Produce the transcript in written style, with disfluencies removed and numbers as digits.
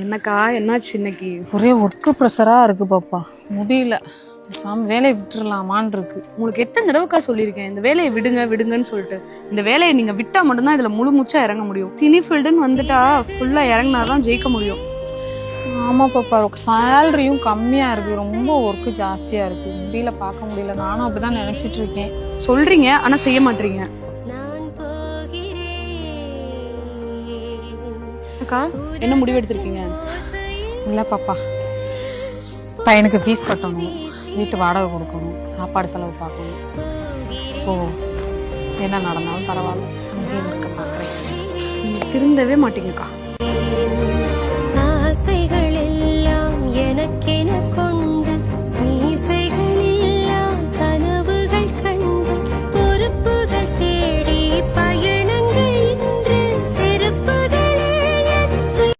என்னக்கா என்னாச்சு இன்னைக்கு? ஒரே ஒர்க்கு ப்ரெஷராக இருக்குது பாப்பா, முடியல. வேலையை விட்டுறலாமான் இருக்கு. உங்களுக்கு எத்தனை தடவைக்கா சொல்லியிருக்கேன் இந்த வேலையை விடுங்க விடுங்கன்னு சொல்லிட்டு. இந்த வேலையை நீங்க விட்டா மட்டும்தான் இதுல முழு மூச்சா இறங்க முடியும். தினி ஃபீல்டுன்னு வந்துட்டா ஃபுல்லா இறங்கினாதான் ஜெயிக்க முடியும். ஆமாம் பாப்பா, சேலரியும் கம்மியாக இருக்குது, ரொம்ப ஒர்க்கு ஜாஸ்தியாக இருக்குது, முடியல, பார்க்க முடியல. நானும் அப்படி தான் நினச்சிட்டு இருக்கேன். சொல்றீங்க ஆனா செய்ய மாட்டீங்க. அக்கா என்ன முடிவு எடுத்திருக்கீங்க? இல்லை பாப்பா, பையனுக்கு ஃபீஸ் கட்டணும், வீட்டு வாடகை கொடுக்கணும், சாப்பாடு செலவு பார்க்கணும். ஸோ என்ன நடந்தாலும் பரவாயில்ல, அங்கேயே இருக்க பார்க்குறேன். நீங்க திருந்தவே மாட்டீங்கக்கா.